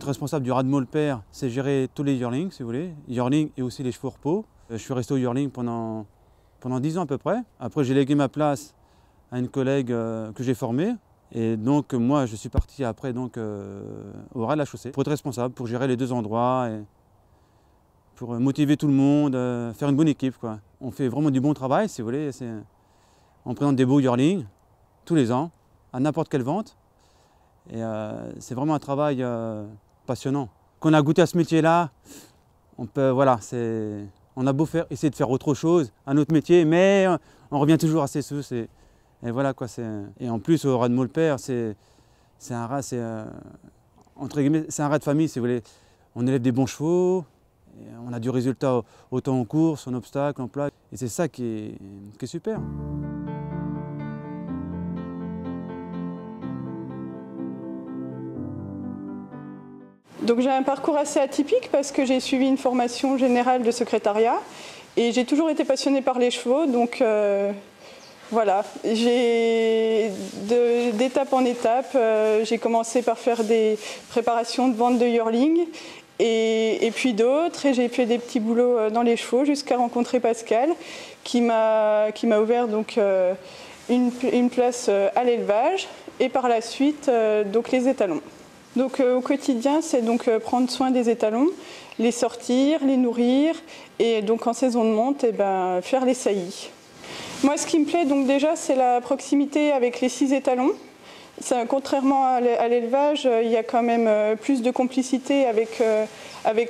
responsable du ras-de-molle père, c'est gérer tous les yearlings, si vous voulez, yearlings et aussi les chevaux repos. Je suis resté au yearling pendant 10 ans à peu près. Après, j'ai légué ma place à une collègue que j'ai formée. Et donc, moi, je suis parti après au ras de la chaussée pour être responsable, pour gérer les deux endroits, et pour motiver tout le monde, faire une bonne équipe, quoi. On fait vraiment du bon travail, si vous voulez. On présente des beaux yearlings tous les ans, à n'importe quelle vente. Et c'est vraiment un travail passionnant. Quand on a goûté à ce métier-là, on a beau essayer de faire autre chose, un autre métier, mais on revient toujours à ses sources. Et voilà quoi. Et en plus, au ras-de-molle père, c'est un rat de famille, si vous voulez. On élève des bons chevaux, et on a du résultat autant en course, en obstacle, en plat. Et c'est ça qui est super. Donc j'ai un parcours assez atypique parce que j'ai suivi une formation générale de secrétariat et j'ai toujours été passionnée par les chevaux, donc voilà. D'étape en étape, j'ai commencé par faire des préparations de vente de yearling et puis d'autres, et j'ai fait des petits boulots dans les chevaux jusqu'à rencontrer Pascal qui m'a ouvert donc une place à l'élevage et par la suite donc les étalons. Donc au quotidien, c'est donc prendre soin des étalons, les sortir, les nourrir et donc en saison de monte, faire les saillies. Moi, ce qui me plaît donc déjà, c'est la proximité avec les 6 étalons. Contrairement à l'élevage, il y a quand même plus de complicité avec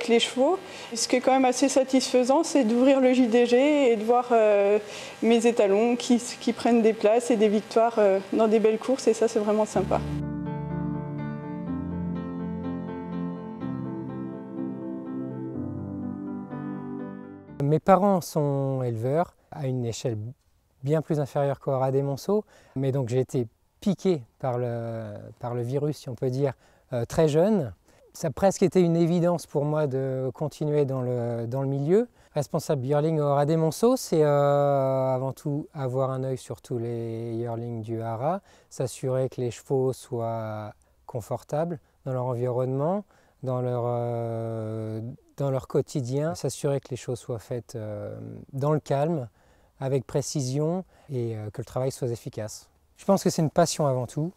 les chevaux. Ce qui est quand même assez satisfaisant, c'est d'ouvrir le JDG et de voir mes étalons qui prennent des places et des victoires dans des belles courses, et ça, c'est vraiment sympa. Mes parents sont éleveurs à une échelle bien plus inférieure qu'au ras des Monceaux, mais donc j'ai été piqué par le virus, si on peut dire, très jeune. Ça a presque été une évidence pour moi de continuer dans le milieu. Responsable yearling au ras des Monceaux, c'est avant tout avoir un œil sur tous les yearlings du haras, s'assurer que les chevaux soient confortables dans leur environnement, dans leur quotidien, s'assurer que les choses soient faites dans le calme, avec précision et que le travail soit efficace. Je pense que c'est une passion avant tout.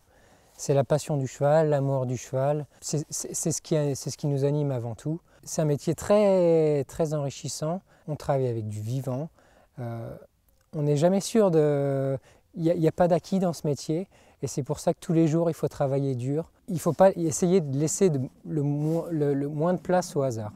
C'est la passion du cheval, l'amour du cheval. C'est ce qui nous anime avant tout. C'est un métier très, très enrichissant. On travaille avec du vivant. On n'est jamais sûr de... Il n'y a pas d'acquis dans ce métier. Et c'est pour ça que tous les jours, il faut travailler dur. Il ne faut pas essayer de laisser le moins de place au hasard.